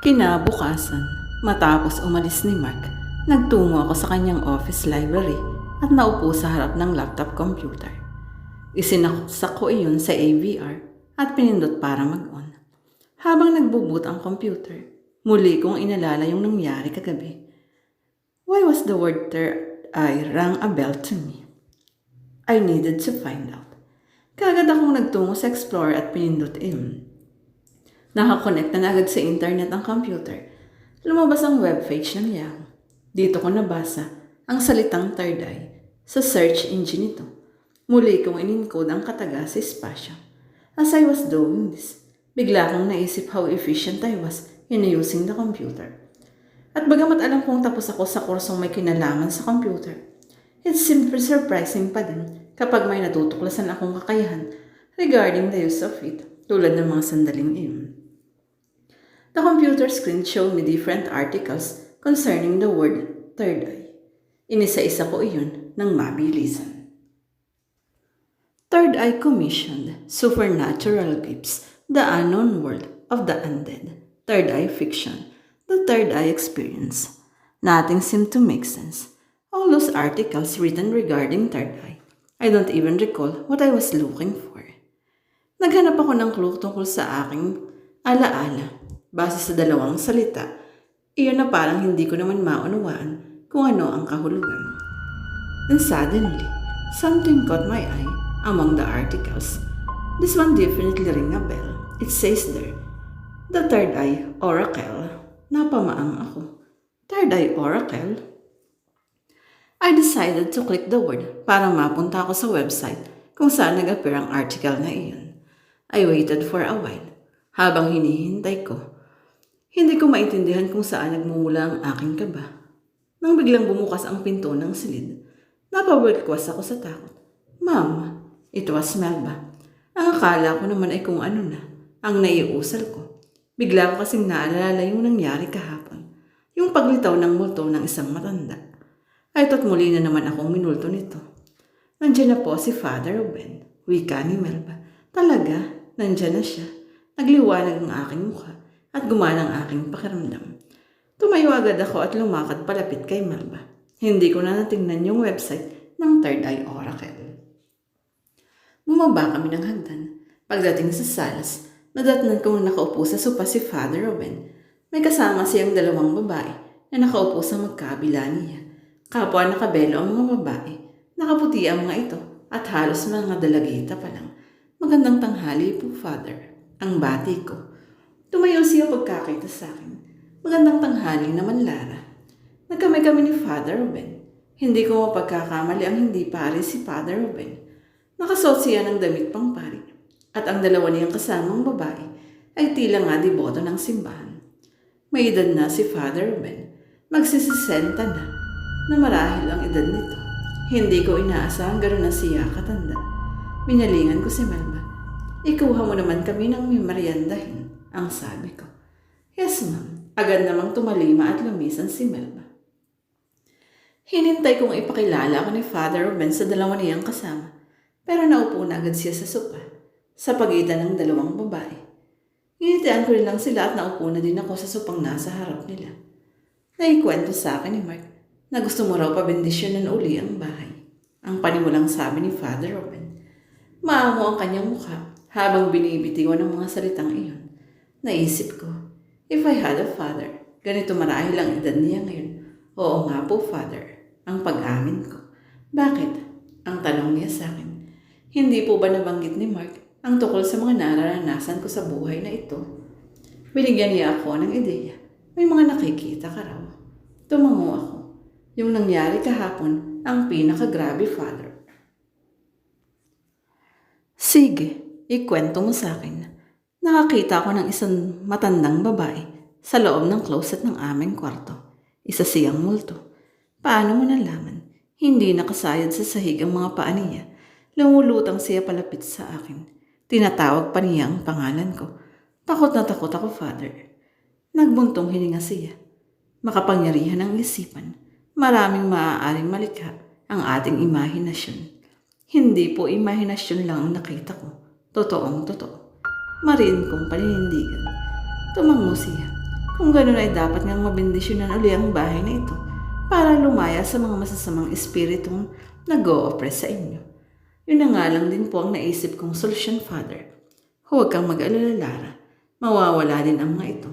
Kinabukasan, matapos umalis ni Mark, nagtungo ako sa kanyang office library at naupo sa harap ng laptop computer. Isinaksak ko iyon sa AVR at pinindot para mag-on. Habang nagbuboot ang computer, muli kong inalala yung nangyari kagabi. Why was the word third eye rang a bell to me? I needed to find out. Kagad akong nagtungo sa Explorer at pinindot iyon. Nakakonect na agad sa internet ang computer. Lumabas ang webpage ng Yahoo. Dito ko nabasa ang salitang third eye sa search engine nito. Muli kong in-encode ang kataga sa espasyo. As I was doing this, bigla kong naisip how efficient I was in using the computer. At bagamat alam kong tapos ako sa kursong may kinalaman sa computer, it's simply surprising pa din kapag may natutuklasan akong kakayahan regarding the use of it, tulad ng mga sandaling iyon. The computer screen showed me different articles concerning the word third eye. Inisa-isa ko iyon ng mabilisan. Third Eye commissioned Supernatural Gifts, The Unknown World of the Undead, Third Eye Fiction, The Third Eye Experience. Nothing seemed to make sense. All those articles written regarding third eye. I don't even recall what I was looking for. Naghanap ako ng clue tungkol sa aking alaala. Base sa dalawang salita, iyon na parang hindi ko naman maunawaan kung ano ang kahulugan. And suddenly, something caught my eye among the articles. This one definitely rang a bell. It says there, The Third Eye Oracle. Napamaang ako. Third Eye Oracle? I decided to click the word para mapunta ako sa website kung saan nag-appear ang article na iyon. I waited for a while. Habang hinihintay ko, hindi ko maintindihan kung saan nagmumula ang aking kaba. Nang biglang bumukas ang pinto ng silid, napabulkwas ako sa takot. Ma'am, it was Melba. Ang akala ko naman ay kung ano na, ang naiusal ko. Bigla ko kasing naalala yung nangyari kahapon, yung paglitaw ng multo ng isang matanda. Ay tot muli na naman akong minulto nito. Nandiyan na po si Father Ruben, wika ni Melba. Talaga, nandiyan na siya. Nagliwanag ang aking mukha at gumana ang aking pakiramdam. Tumayo agad ako at lumakad palapit kay Melba. Hindi ko na natingnan yung website ng Third Eye Oracle. Bumaba kami ng hagdan. Pagdating sa salas, nadatnan kong nakaupo sa sopa si Father Ruben. May kasama siyang dalawang babae na nakaupo sa magkabila niya. Kapwa nakabelo ang mga babae. Nakaputi ang mga ito at halos mga dalagita pa lang. Magandang tanghali po, Father. Ang bati ko. Tumayo siya pagkakita sa akin. Magandang tanghali naman, Lara. Nagkamay kami ni Father Ruben. Hindi ko mapagkakamali ang hindi pari si Father Ruben. Nakasuot siya ng damit pang pari. At ang dalawa niyang kasamang babae ay tila nga deboto ng simbahan. May edad na si Father Ruben. Magsisisenta na marahil ang edad nito. Hindi ko inaasahang gano'n na siya katanda. Minalingan ko si Melba. Ikuha mo naman kami ng meriendahin. Ang sabi ko. Yes, ma'am. Agad namang tumalima at lumisan si Melba. Hinintay kong ipakilala ako ni Father Ruben sa dalawa niyang kasama. Pero naupo na agad siya sa sopa, sa pagitan ng dalawang babae. Hinitian ko rin lang sila at naupo na din ako sa sopang nasa harap nila. Naikwento sa akin ni Mark na gusto mo raw pabendisyonan uli ang bahay. Ang panimulang sabi ni Father Ruben. Maamo ang kanyang mukha habang binibitiwan ng mga salitang iyon. Naisip ko, if I had a father, ganito marahil ang edad niya ngayon. Oo nga po, Father, ang pag-amin ko. Bakit? Ang tanong niya sa akin. Hindi po ba nabanggit ni Mark ang tukol sa mga nararanasan ko sa buhay na ito? Binigyan niya ako ng ideya. May mga nakikita ka raw. Tumango ako. Yung nangyari kahapon, ang pinakagrabe, Father. Sige, ikwento mo sa akin. Nakakita ako ng isang matandang babae sa loob ng closet ng aming kwarto. Isa siyang multo. Paano mo nalaman? Hindi nakasayad sa sahig ang mga paa niya. Lumulutang siya palapit sa akin. Tinatawag pa niya ang pangalan ko. Takot na takot ako, Father. Nagbuntong hininga siya. Makapangyarihan ang isipan. Maraming maaaring malikha ang ating imahinasyon. Hindi po imahinasyon lang ang nakita ko. Totoong totoo. Mariin kong paninindigan. Tumango siya. Kung gano'n ay dapat ngang mabendisyonan uli ang bahay na ito para lumaya sa mga masasamang espiritong nag-o-oppress sa inyo. Yun na nga lang din po ang naisip kong solusyon, Father. Huwag kang mag-alala, Lara. Mawawala din ang mga ito.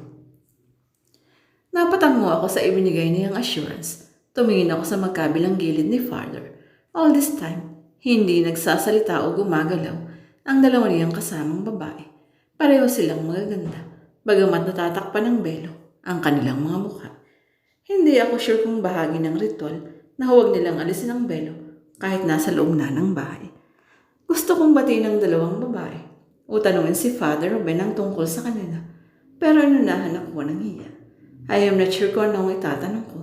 Napatango ako sa ibinigay niyang assurance. Tumingin ako sa magkabilang gilid ni Father. All this time, hindi nagsasalita o gumagalaw ang dalawa niyang kasamang babae. Pareho silang magaganda, bagamat natatakpan ng belo ang kanilang mga mukha. Hindi ako sure kung bahagi ng ritual na huwag nilang alisin ang belo kahit nasa loob na ng bahay. Gusto kong batiin ang dalawang babae o tanungin si Father Ruben ang tungkol sa kanila, pero inunahan ako ng hiya. I am not sure kung anong itatanong ko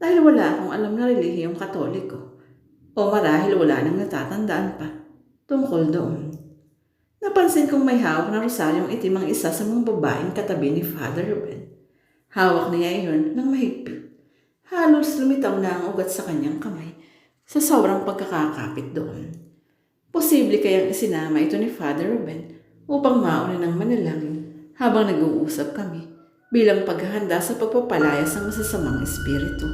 dahil wala akong alam na relihiyong Katoliko o marahil wala nang natatandaan pa tungkol doon. Napansin kong may hawak na rosaryong itim ang isa sa mga babaeng katabi ni Father Ruben. Hawak niya iyon ng mahigpit. Halos lumitaw na ang ugat sa kanyang kamay sa sobrang pagkakakapit doon. Posible kayang isinama ito ni Father Ruben upang mauna ng manalangin habang nag-uusap kami bilang paghahanda sa pagpapalaya sa masasamang espiritu.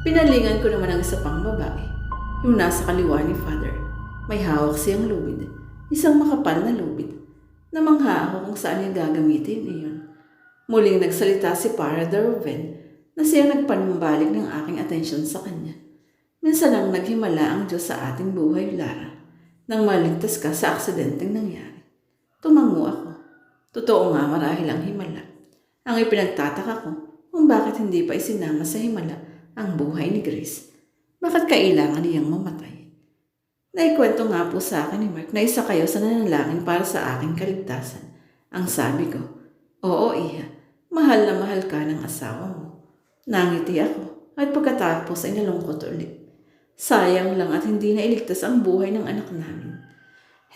Pinalingan ko naman ang isa pang babae, yung nasa kaliwa ni Father. May hawak siyang lubid, isang makapal na lubid. Namangha ako kung saan niya gagamitin iyon. Muling nagsalita si Father Ruben na siya nagpanumbalik ng aking atensyon sa kanya. Minsan lang naghimala ang Diyos sa ating buhay, Lara, nang maligtas ka sa aksidenteng nangyari. Tumango ako. Totoo nga marahil ang himala. Ang ipinagtataka ko kung bakit hindi pa isinama sa himala ang buhay ni Grace. Bakit kailangan niyang mamatay? Naikwento nga po sa akin ni Mark na isa kayo sa nanalangin para sa aking kaligtasan. Ang sabi ko, oo Iha, mahal na mahal ka ng asawa mo. Nangiti ako at pagkatapos ay nalungkot ulit. Sayang lang at hindi nailigtas ang buhay ng anak namin.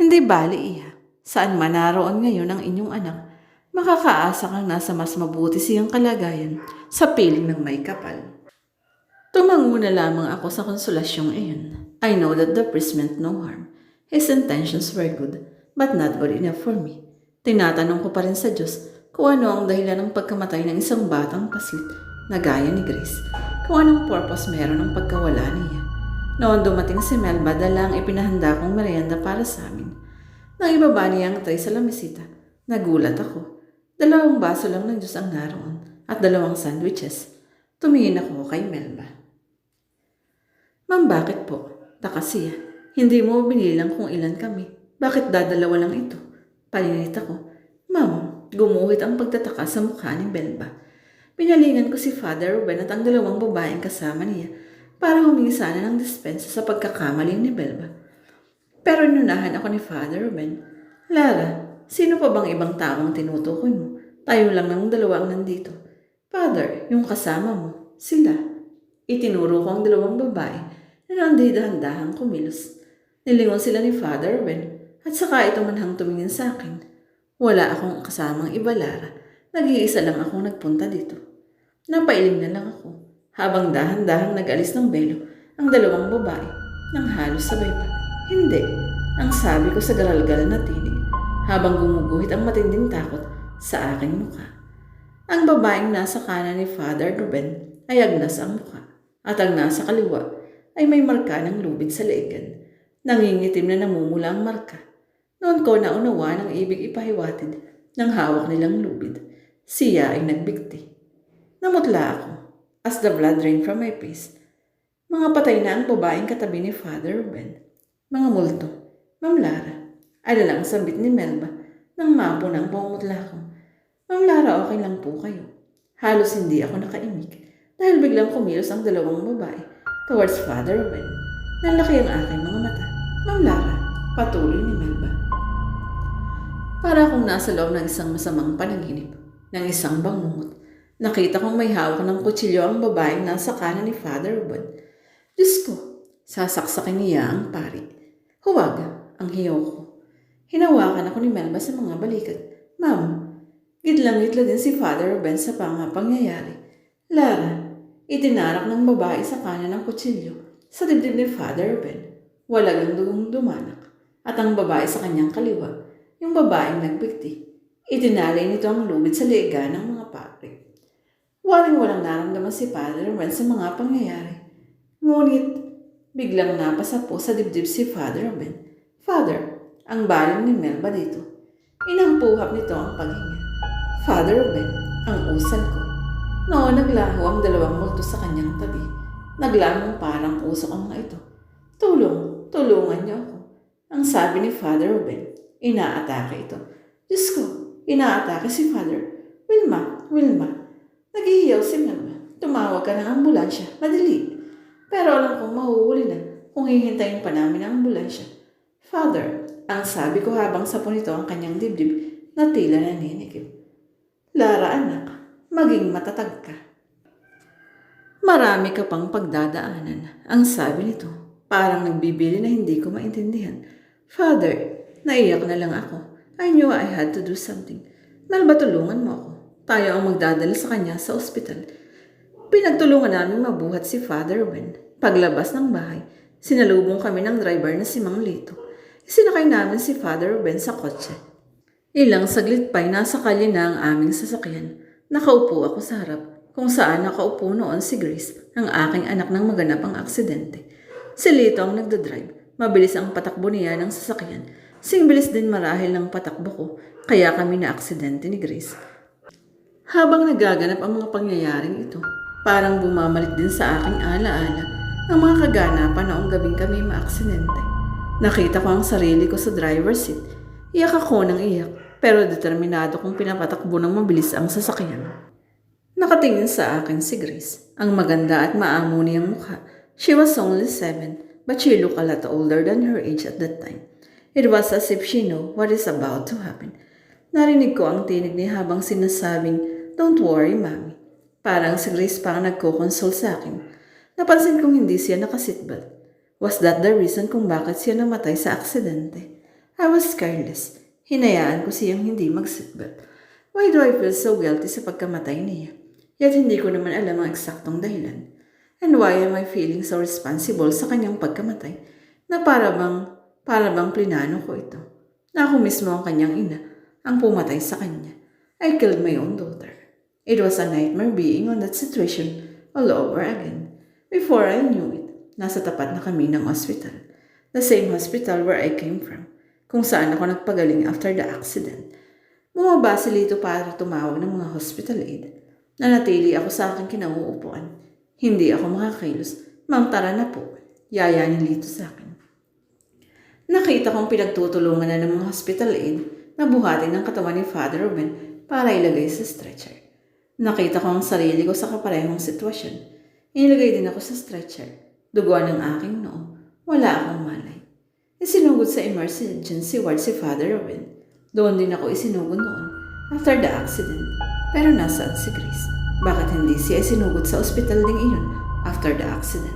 Hindi bali, Iha. Saan man naroon ngayon ang inyong anak, makakaasa kang nasa mas mabuti siyang kalagayan sa piling ng may kapal. Tumango na lamang ako sa konsolasyong iyon. I know that the priest meant no harm. His intentions were good, but not good enough for me. Tinatanong ko pa rin sa Diyos kung ano ang dahilan ng pagkamatay ng isang batang paslit na gaya ni Grace, kung anong purpose meron ng pagkawala niya. Noon dumating si Melba, dala ang ipinahanda kong merienda para sa amin. Nang ibaba niya ang tray sa lamisita, nagulat ako. 2 baso lang ng Diyos ang naroon at 2 sandwiches. Tumingin ako kay Melba. Ma'am, bakit po? Takas siya. Hindi mo binilang kung ilan kami. Bakit dadalawa lang ito? Palinit ako. Ma'am, gumuhit ang pagtataka sa mukha ni Melba. Pinalingan ko si Father Ruben at ang 2 babaeng kasama niya para humingi sana ng dispensa sa pagkakamali ni Melba. Pero inunahan ako ni Father Ruben. Lara, sino pa bang ibang taong tinutukoy mo? Tayo lang ng 2 ang nandito. Father, yung kasama mo, sila. Itinuro ko ang 2 babae na nandidahan-dahang kumilos. Nilingon sila ni Father Ruben at saka ito manhang tumingin sa akin. Wala akong kasamang iba, Lara. Nag-iisa lang akong nagpunta dito. Napailing na lang ako habang dahan-dahang nag-alis ng belo ang 2 babae nang halos sabay pa. Hindi, ang sabi ko sa garalgal na tinig habang gumuguhit ang matinding takot sa aking mukha. Ang babaeng nasa kanan ni Father Ruben ay agnas ang mukha at ang nasa kaliwa ay may marka ng lubid sa leegan. Nangingitim na namumula ang marka. Noon ko naunawa ng ibig ipahiwatig ng hawak nilang lubid. Siya ay nagbigti. Namutla ako as the blood drained from my face. Mga patay na ang babaeng katabi ni Father Ruben. Mga multo. Ma'am Lara, ay lang sambit ni Melba nang mapo ng pumutla ko. Ma'am Lara, okay lang po kayo. Halos hindi ako nakaimik dahil biglang kumilos ang 2 babae towards Father Ruben. Nalaki ang aking mga mata. Ma'am Lara, patuloy ni Melba. Para akong nasa loob ng isang masamang panaginip, ng isang bangungot. Nakita kong may hawak ng kutsilyo ang babaeng nasa kanan ni Father Ruben. Diyos ko, sasaksakin niya ang pari. Huwag, ang hiyaw ko. Hinawakan ako ni Melba sa mga balikat. Ma'am, gidlang-gitla din si Father Ruben sa pangyayari. Lara, itinarak ng babae sa kanan ng kutsilyo sa dibdib ni Father Ruben. Walang ang dugong dumanak. At ang babae sa kanyang kaliwa, yung babaeng nagbigti. Itinalay nito ang lubid sa leega ng mga paa. Walang naramdaman si Father Ruben sa mga pangyayari. Ngunit, biglang napasa po sa dibdib si Father Ruben. Father, ang baling ni Melba dito. Inampuhap nito ang paghinga. Father Ruben, ang usal ko. Noon naglaho ang dalawang multo sa kanyang tabi. Naglamang parang usok ang mga ito. Tulungan niyo ako. Ang sabi ni Father Ruben, inaatake ito. Diyos ko, inaatake si Father. Wilma. Naghihiyaw si Melba. Tumawag ka ng ambulansya. Madali. Pero alam kong mahuhuli na kung hihintayin pa namin ang ambulansya. Father, ang sabi ko habang sapon ito ang kanyang dibdib na tila naninikip. Lara anak, maging matatag ka. Marami ka pang pagdadaanan, ang sabi nito. Parang nagbibili na hindi ko maintindihan. Father, naiyak na lang ako. I knew I had to do something. Melba, tulungan mo ako. Tayo ang magdadala sa kanya sa ospital. Pinagtulungan namin mabuhat si Father Ruben. Paglabas ng bahay, sinalubong kami ng driver na si Mang Lito. Isinakay namin si Father Ruben sa kotse. Ilang saglit pa'y nasa kalye na ang aming sasakyan. Nakaupo ako sa harap, kung saan nakaupo noon si Grace, ang aking anak ng maganapang aksidente. Si Lito ang nagdadrive. Mabilis ang patakbo niya ng sasakyan. Singbilis din marahil ng patakbo ko, kaya kami na aksidente ni Grace. Habang nagaganap ang mga pangyayaring ito, parang bumamalik din sa aking alaala ang mga kaganapan noong gabing kami maaksidente. Nakita ko ang sarili ko sa driver's seat. Iyak ako ng iyak, pero determinado kong pinapatakbo ng mabilis ang sasakyan. Nakatingin sa akin si Grace, ang maganda at maamo niyang mukha. She was only 7, but she looked a lot older than her age at that time. It was as if she knew what is about to happen. Narinig ko ang tinig niya habang sinasabing, "Don't worry, Mommy." Parang si Grace pa ang nagko-console sa akin. Napansin kong hindi siya nakaseatbelt. Was that the reason kung bakit siya namatay sa aksidente? I was careless. Hinayaan ko siyang hindi mag-seatbelt. Why do I feel so guilty sa pagkamatay niya? Yet hindi ko naman alam ang eksaktong dahilan. And why am I feeling so responsible sa kanyang pagkamatay? Na para bang plinano ko ito. Na ako mismo ang kanyang ina, ang pumatay sa kanya. I killed my own daughter. It was a nightmare being on that situation all over again. Before I knew it, nasa tapat na kami ng hospital. The same hospital where I came from, kung saan ako nagpagaling after the accident. Bumaba si Lito para tumawag ng mga hospital aid. Nanatili ako sa aking kinauupuan. Hindi ako makakilos. Ma'am, tara na po. Yaya ni Lito sa akin. Nakita kong pinagtutulungan na ng mga hospital aid na buhatin ng katawan ni Father Ruben para ilagay sa stretcher. Nakita ko ang sarili ko sa kaparehong sitwasyon. Inilagay din ako sa stretcher. Duguan ng aking noo. Wala akong malay. Isinugod sa emergency ward si Father Ruben. Doon din ako isinugod noon after the accident. Pero nasaan si Grace? Bakit hindi siya isinugod sa ospital ding iyon after the accident?